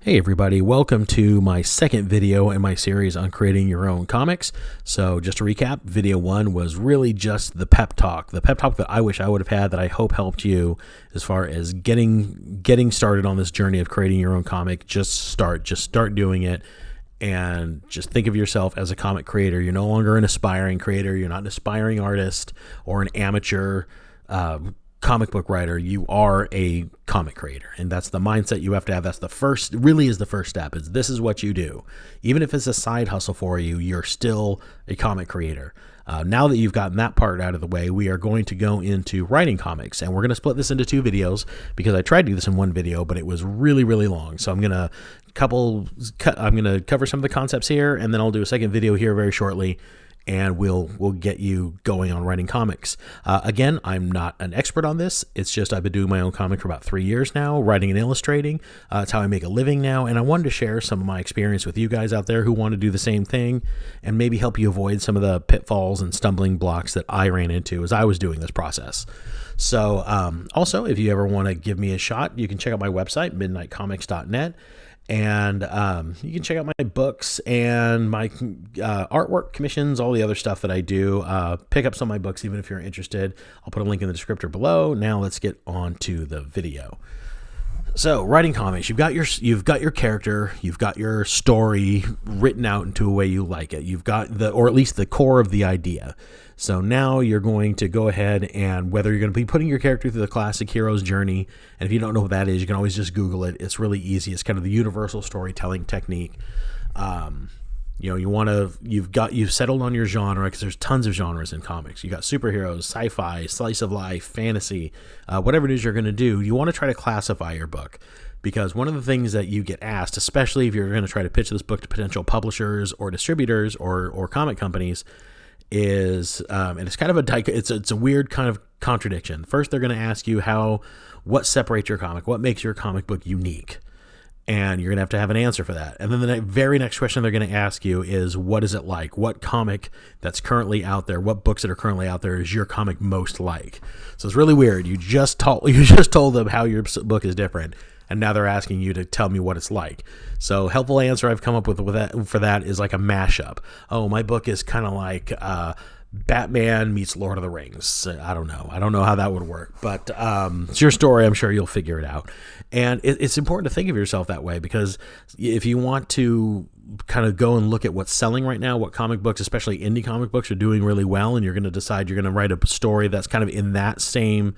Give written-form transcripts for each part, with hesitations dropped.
Hey everybody, welcome to my second video in my series on creating your own comics. So just to recap, video one was really just the pep talk that I wish I would have had, that I hope helped you as far as getting started on this journey of creating your own comic. Just start doing it, and just think of yourself as a comic creator. You're no longer an aspiring creator. You're not an aspiring artist or an amateur comic book writer. You are a comic creator, and that's the mindset you have to have. That's the first step. This is what you do. Even if it's a side hustle for you, you're still a comic creator. Now that you've gotten that part out of the way, we are going to go into writing comics, and we're going to split this into two videos because I tried to do this in one video, but it was really long. So I'm going to cover some of the concepts here, and then I'll do a second video here very shortly, and we'll get you going on writing comics. Again, I'm not an expert on this. It's just I've been doing my own comic for about 3 years now, writing and illustrating. It's how I make a living now, and I wanted to share some of my experience with you guys out there who want to do the same thing, and maybe help you avoid some of the pitfalls and stumbling blocks that I ran into as I was doing this process. So also, if you ever want to give me a shot, you can check out my website, midnightcomics.net. And you can check out my books and my artwork commissions, all the other stuff that I do. Pick up some of my books, even if you're interested. I'll put a link in the descriptor below. Now let's get on to the video. So writing comics, you've got your character, you've got your story written out into a way you like it. You've got or at least the core of the idea. So now you're going to go ahead, and whether you're going to be putting your character through the classic hero's journey, and if you don't know what that is, you can always just Google it. It's really easy. It's kind of the universal storytelling technique. You've settled on your genre, because there's tons of genres in comics. You got superheroes, sci-fi, slice of life, fantasy, whatever it is you're going to do. You want to try to classify your book, because one of the things that you get asked, especially if you're going to try to pitch this book to potential publishers or distributors or comic companies, is and it's kind of it's a weird kind of contradiction. First, they're going to ask you what separates your comic, what makes your comic book unique, and you're going to have an answer for that. And then the very next question they're going to ask you is, what is it like? What comic that's currently out there, what books that are currently out there is your comic most like? So it's really weird. You just told them how your book is different, and now they're asking you to tell me what it's like. So helpful answer I've come up with for that is like a mashup. Oh, my book is kind of like Batman meets Lord of the Rings. I don't know how that would work, but it's your story. I'm sure you'll figure it out. And it's important to think of yourself that way, because if you want to kind of go and look at what's selling right now, what comic books, especially indie comic books, are doing really well, and you're going to decide you're going to write a story that's kind of in that same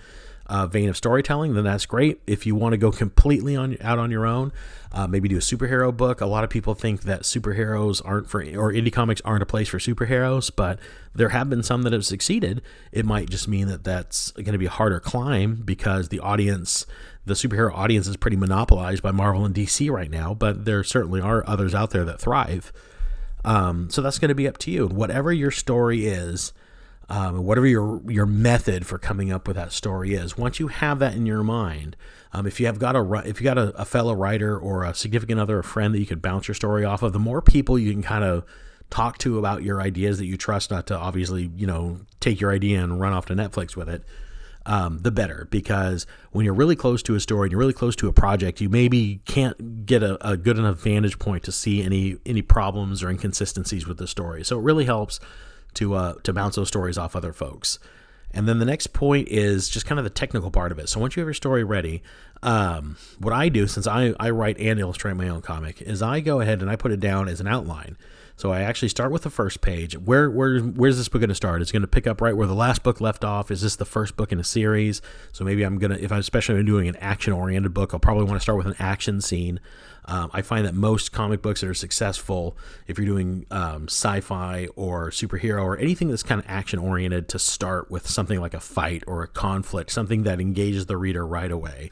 vein of storytelling, then that's great. If you want to go completely out on your own, maybe do a superhero book. A lot of people think that superheroes or indie comics aren't a place for superheroes, but there have been some that have succeeded. It might just mean that that's going to be a harder climb, because the superhero audience is pretty monopolized by Marvel and DC right now, but there certainly are others out there that thrive. So that's going to be up to you. Whatever your story is, whatever your method for coming up with that story is, once you have that in your mind, if you got a fellow writer or a significant other, a friend that you could bounce your story off of, the more people you can kind of talk to about your ideas that you trust, not to obviously take your idea and run off to Netflix with it, the better. Because when you're really close to a story and you're really close to a project, you maybe can't get a good enough vantage point to see any problems or inconsistencies with the story. So it really helps to bounce those stories off other folks. And then the next point is just kind of the technical part of it. So once you have your story ready, what I do, since I write and illustrate my own comic, is I go ahead and I put it down as an outline. So I actually start with the first page. Where's this book going to start? It's going to pick up right where the last book left off. Is this the first book in a series? So maybe if I'm especially doing an action-oriented book, I'll probably want to start with an action scene. I find that most comic books that are successful, if you're doing sci-fi or superhero or anything that's kind of action-oriented, to start with something like a fight or a conflict, something that engages the reader right away.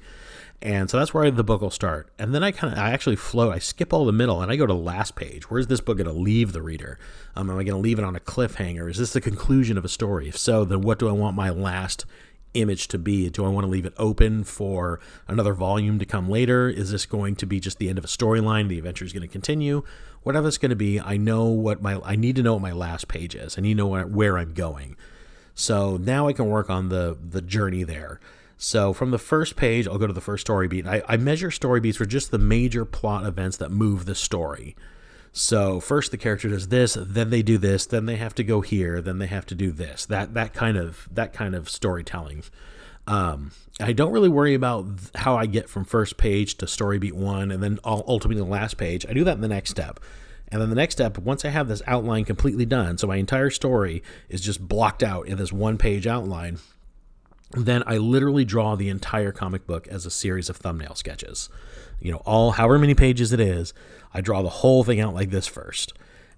And so that's where the book will start. And then I actually flow. I skip all the middle and I go to the last page. Where's this book going to leave the reader? Am I going to leave it on a cliffhanger? Is this the conclusion of a story? If so, then what do I want my last image to be? Do I want to leave it open for another volume to come later? Is this going to be just the end of a storyline? The adventure is going to continue. Whatever it's going to be, I need to know what my last page is. I need to know where I'm going. So now I can work on the journey there. So from the first page, I'll go to the first story beat. I measure story beats for just the major plot events that move the story. So first the character does this, then they do this, then they have to go here, then they have to do this. That kind of storytelling. I don't really worry about how I get from first page to story beat 1 and then ultimately the last page. I do that in the next step. And then the next step, once I have this outline completely done, so my entire story is just blocked out in this 1-page outline, then I literally draw the entire comic book as a series of thumbnail sketches. However many pages it is, I draw the whole thing out like this first.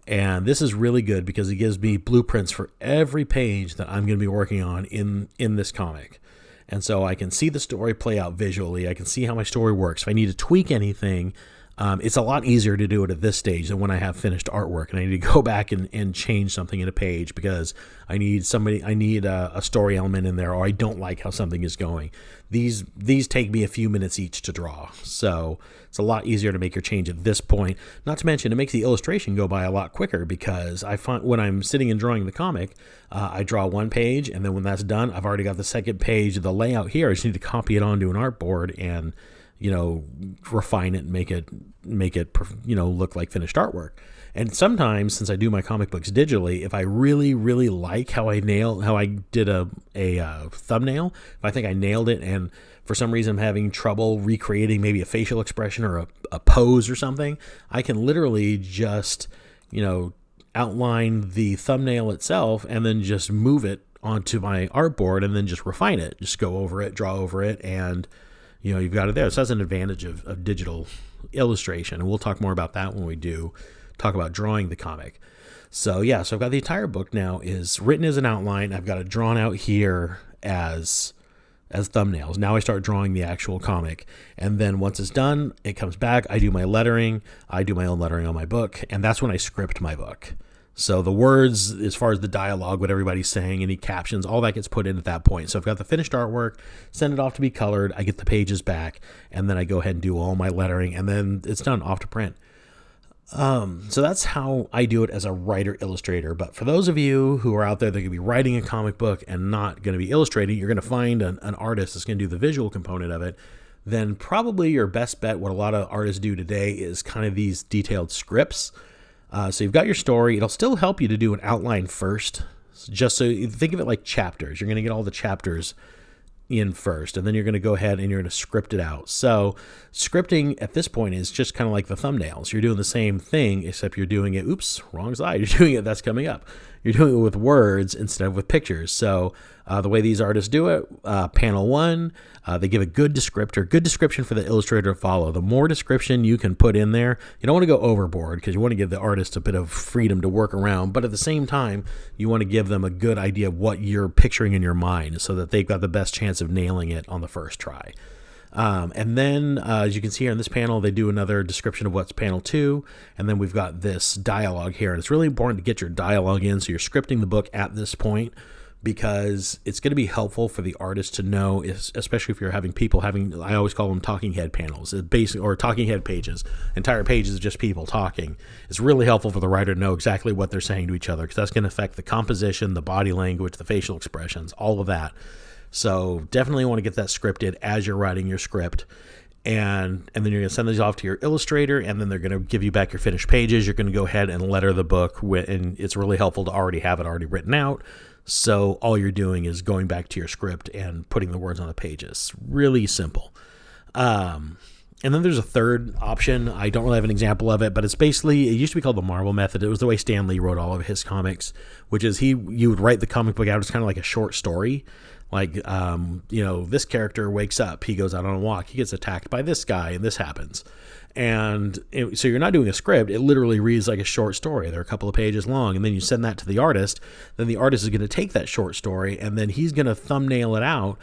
And this is really good because it gives me blueprints for every page that I'm going to be working on in this comic. And so I can see the story play out visually. I can see how my story works. If I need to tweak anything, it's a lot easier to do it at this stage than when I have finished artwork and I need to go back and change something in a page because I need a story element in there, or I don't like how something is going. These take me a few minutes each to draw. So it's a lot easier to make your change at this point. Not to mention, it makes the illustration go by a lot quicker because I find when I'm sitting and drawing the comic, I draw 1 page, and then when that's done, I've already got the second page of the layout here. I just need to copy it onto an artboard and refine it and make it look like finished artwork. And sometimes, since I do my comic books digitally, if I really, really like how I did a thumbnail, if I think I nailed it and for some reason I'm having trouble recreating maybe a facial expression or a pose or something, I can literally just, outline the thumbnail itself and then just move it onto my artboard and then just refine it. Just go over it, draw over it, and you've got it there. So that's an advantage of digital illustration. And we'll talk more about that when we do talk about drawing the comic. So I've got the entire book now is written as an outline. I've got it drawn out here as thumbnails. Now I start drawing the actual comic. And then once it's done, it comes back. I do my lettering. I do my own lettering on my book. And that's when I script my book. So the words, as far as the dialogue, what everybody's saying, any captions, all that gets put in at that point. So I've got the finished artwork, send it off to be colored, I get the pages back, and then I go ahead and do all my lettering, and then it's done, off to print. So that's how I do it as a writer-illustrator. But for those of you who are out there that could be writing a comic book and not going to be illustrating, you're going to find an artist that's going to do the visual component of it, then probably your best bet, what a lot of artists do today, is kind of these detailed scripts. So you've got your story. It'll still help you to do an outline first, just so you think of it like chapters. You're going to get all the chapters in first, and then you're going to go ahead and you're going to script it out. So scripting at this point is just kind of like the thumbnails. You're doing the same thing, except you're doing it, wrong slide. You're doing it, that's coming up. You're doing it with words instead of with pictures. So the way these artists do it, panel 1, they give a good description for the illustrator to follow. The more description you can put in there, you don't want to go overboard because you want to give the artist a bit of freedom to work around, but at the same time, you want to give them a good idea of what you're picturing in your mind so that they've got the best chance of nailing it on the first try. And then, as you can see here in this panel, they do another description of what's panel 2, and then we've got this dialogue here, and it's really important to get your dialogue in, so you're scripting the book at this point, because it's going to be helpful for the artist to know, especially if you're having people I always call them talking head panels, or talking head pages, entire pages of just people talking. It's really helpful for the writer to know exactly what they're saying to each other, because that's going to affect the composition, the body language, the facial expressions, all of that. So definitely want to get that scripted as you're writing your script. And then you're going to send these off to your illustrator, and then they're going to give you back your finished pages. You're going to go ahead and letter the book, and it's really helpful to already have it already written out. So all you're doing is going back to your script and putting the words on the pages. Really simple. And then there's a third option. I don't really have an example of it, but it used to be called the Marvel method. It was the way Stan Lee wrote all of his comics, which is you would write the comic book out. It's kind of like a short story. Like, this character wakes up, he goes out on a walk, he gets attacked by this guy, and this happens. So you're not doing a script. It literally reads like a short story. They're a couple of pages long, and then you send that to the artist. Then the artist is going to take that short story, and then he's going to thumbnail it out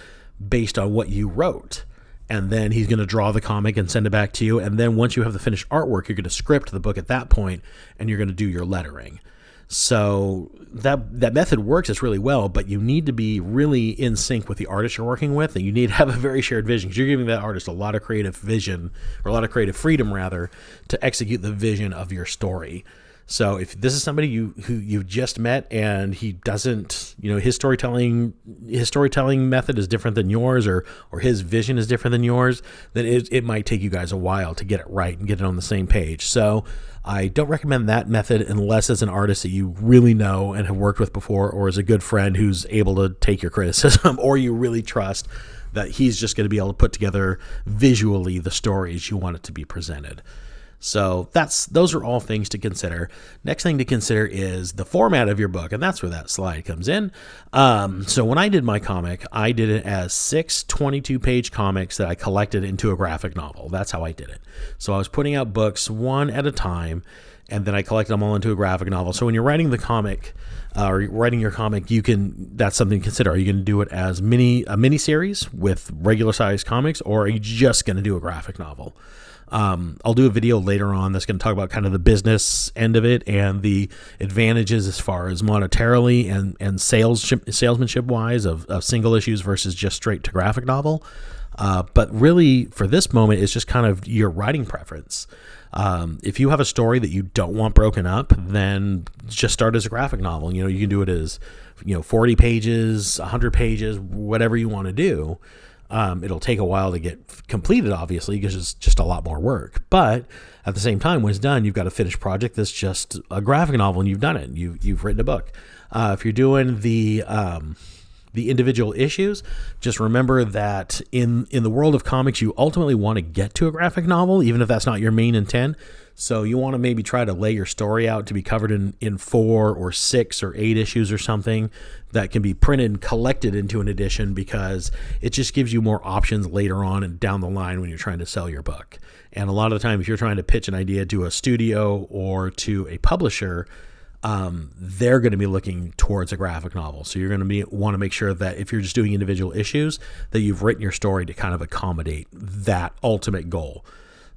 based on what you wrote. And then he's going to draw the comic and send it back to you. And then once you have the finished artwork, you're going to script the book at that point, and you're going to do your lettering. So that method works. It's really well, but you need to be really in sync with the artist you're working with, and you need to have a very shared vision, because you're giving that artist a lot of creative vision, or a lot of creative freedom rather, to execute the vision of your story. So if this is somebody who you've just met and he doesn't, his storytelling method is different than yours, or his vision is different than yours, then it might take you guys a while to get it right and get it on the same page. So I don't recommend that method unless it's an artist that you really know and have worked with before, or is a good friend who's able to take your criticism, or you really trust that he's just going to be able to put together visually the stories you want it to be presented. So those are all things to consider. Next thing to consider is the format of your book, and that's where that slide comes in. So when I did my comic, I did it as 6 22-page comics that I collected into a graphic novel. That's how I did it. So I was putting out books one at a time, and then I collected them all into a graphic novel. So when you're writing the comic, or writing your comic, that's something to consider. Are you going to do it as a mini series with regular sized comics, or are you just going to do a graphic novel? I'll do a video later on that's going to talk about kind of the business end of it and the advantages as far as monetarily and salesmanship wise of single issues versus just straight to graphic novel. But really for this moment, it's just kind of your writing preference. If you have a story that you don't want broken up, then just start as a graphic novel. You can do it as, 40 pages, 100 pages, whatever you want to do. It'll take a while to get completed, obviously, because it's just a lot more work. But at the same time, when it's done, you've got a finished project that's just a graphic novel, and you've done it. You've written a book. If you're doing the individual issues, just remember that in the world of comics, you ultimately want to get to a graphic novel, even if that's not your main intent. So you want to maybe try to lay your story out to be covered in 4 or 6 or 8 issues or something that can be printed and collected into an edition, because it just gives you more options later on and down the line when you're trying to sell your book. And a lot of the time, if you're trying to pitch an idea to a studio or to a publisher, they're going to be looking towards a graphic novel. So you're going to want to make sure that if you're just doing individual issues, that you've written your story to kind of accommodate that ultimate goal.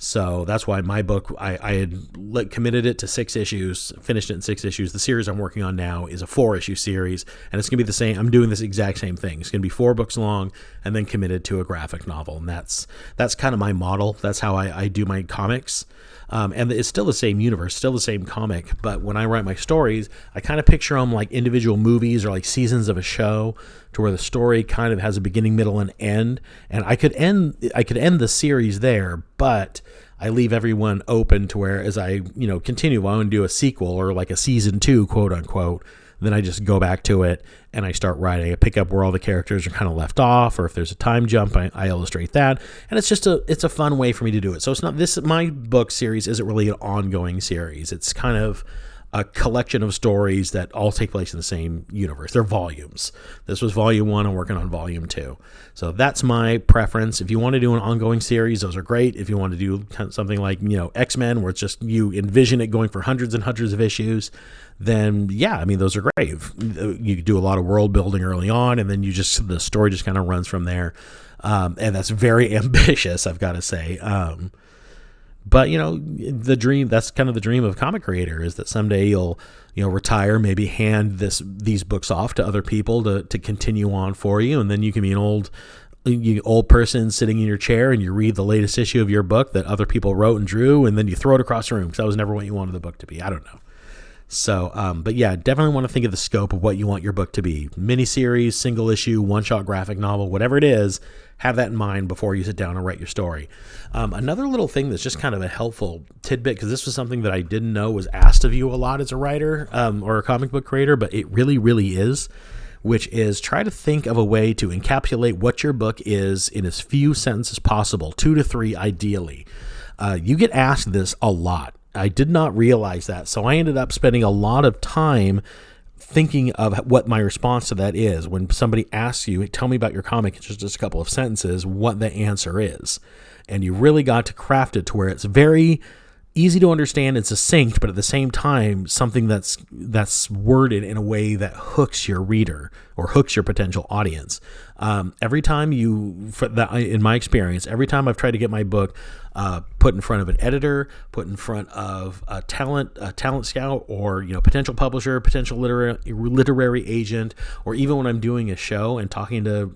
So that's why my book, I had committed it to 6 issues, finished it in 6 issues. The series I'm working on now is a 4-issue series, and it's going to be the same. I'm doing this exact same thing. It's going to be 4 books long and then committed to a graphic novel. And that's kind of my model. That's how I do my comics. And it's still the same universe, still the same comic. But when I write my stories, I kind of picture them like individual movies or like seasons of a show, to where the story kind of has a beginning, middle, and end. And I could end the series there, but I leave everyone open to where, as I continue on and do a sequel or like a season 2, quote unquote, then I just go back to it and I start writing. I pick up where all the characters are kind of left off, or if there's a time jump, I illustrate that. And it's a fun way for me to do it. So it's not my book series isn't really an ongoing series. It's kind of a collection of stories that all take place in the same universe. They're volumes. This was volume 1. I'm working on volume 2. So that's my preference. If you want to do an ongoing series, those are great. If you want to do something like, X-Men, where it's just you envision it going for hundreds and hundreds of issues, then yeah, those are great. You do a lot of world building early on, and then the story just kind of runs from there. And that's very ambitious, I've got to say. But the dream, that's kind of the dream of a comic creator, is that someday you'll retire, maybe hand these books off to other people to continue on for you, and then you can be an old person sitting in your chair and you read the latest issue of your book that other people wrote and drew, and then you throw it across the room, because that was never what you wanted the book to be. I don't know. So, but yeah, definitely want to think of the scope of what you want your book to be. Miniseries, single issue, one-shot graphic novel, whatever it is, have that in mind before you sit down and write your story. Another little thing that's just kind of a helpful tidbit, because this was something that I didn't know was asked of you a lot as a writer or a comic book creator, but it really, really is, which is try to think of a way to encapsulate what your book is in as few sentences possible, 2 to 3 ideally. You get asked this a lot. I did not realize that, so I ended up spending a lot of time thinking of what my response to that is. When somebody asks you, tell me about your comic in just a couple of sentences, what the answer is. And you really got to craft it to where it's very easy to understand and succinct, but at the same time, something that's worded in a way that hooks your reader or hooks your potential audience. Every time in my experience, every time I've tried to get my book put in front of an editor, put in front of a talent scout, or potential publisher, potential literary agent, or even when I'm doing a show and talking to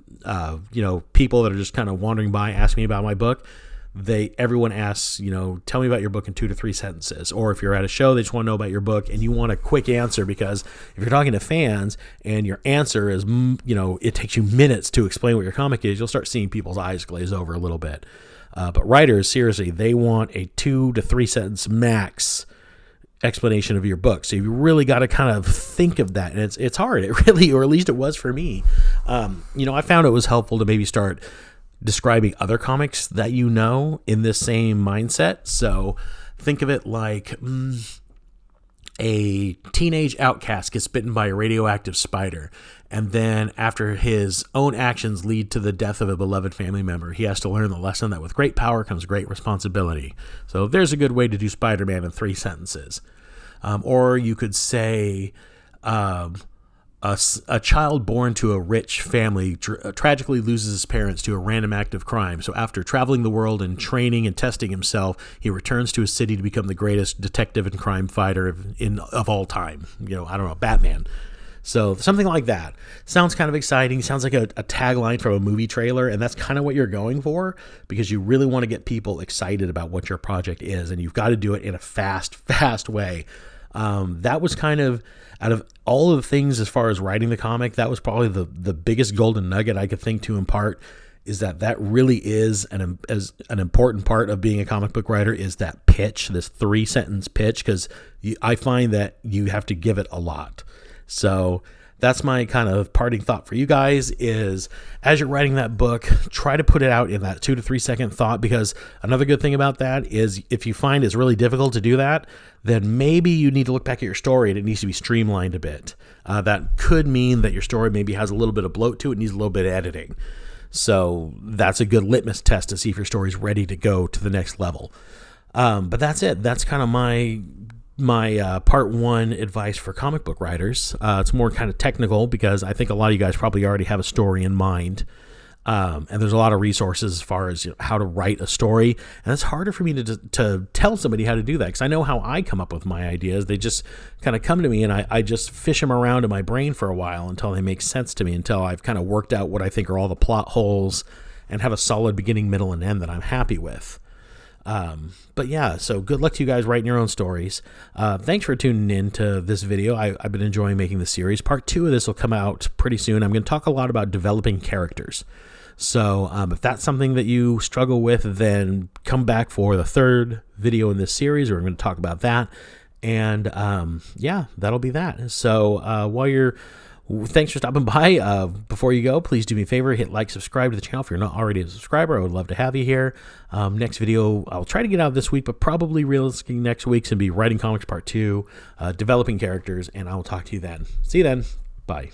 people that are just kind of wandering by asking me about my book, everyone asks, tell me about your book in 2 to 3 sentences. Or if you're at a show, they just want to know about your book and you want a quick answer, because if you're talking to fans and your answer is, it takes you minutes to explain what your comic is, you'll start seeing people's eyes glaze over a little bit. But writers, seriously, they want a 2 to 3 sentence max explanation of your book. So you really got to kind of think of that. And it's hard. It really, or at least it was for me. I found it was helpful to maybe start describing other comics that in this same mindset. So think of it like a teenage outcast gets bitten by a radioactive spider, and then after his own actions lead to the death of a beloved family member, he has to learn the lesson that with great power comes great responsibility. So there's a good way to do Spider-Man in 3 sentences. Or you could say a child born to a rich family tragically loses his parents to a random act of crime. So after traveling the world and training and testing himself, he returns to his city to become the greatest detective and crime fighter of all time. Batman. So something like that. Sounds kind of exciting. Sounds like a tagline from a movie trailer, and that's kind of what you're going for, because you really want to get people excited about what your project is, and you've got to do it in a fast way. That was kind of, out of all of the things as far as writing the comic, that was probably the biggest golden nugget I could think to impart, is that really is an important part of being a comic book writer, is that pitch, this 3-sentence pitch, because I find that you have to give it a lot. So that's my kind of parting thought for you guys, is as you're writing that book, try to put it out in that 2 to 3 second thought, because another good thing about that is if you find it's really difficult to do that, then maybe you need to look back at your story and it needs to be streamlined a bit. That could mean that your story maybe has a little bit of bloat to it, needs a little bit of editing. So that's a good litmus test to see if your story's ready to go to the next level. But that's it. That's kind of my part 1 advice for comic book writers. It's more kind of technical, because I think a lot of you guys probably already have a story in mind. And there's a lot of resources as far as how to write a story. And it's harder for me to tell somebody how to do that, because I know how I come up with my ideas. They just kind of come to me, and I just fish them around in my brain for a while until they make sense to me, until I've kind of worked out what I think are all the plot holes and have a solid beginning, middle, and end that I'm happy with. But yeah, so good luck to you guys writing your own stories. Thanks for tuning in to this video. I've been enjoying making the series. Part 2 of this will come out pretty soon. I'm going to talk a lot about developing characters. So if that's something that you struggle with, then come back for the 3rd video in this series where I'm going to talk about that. And yeah, that'll be that. So thanks for stopping by. Before you go, please do me a favor, hit like, subscribe to the channel if you're not already a subscriber. I would love to have you here. Next video, I'll try to get out this week, but probably realistically next week's going to be Writing Comics Part 2, Developing Characters, and I will talk to you then. See you then. Bye.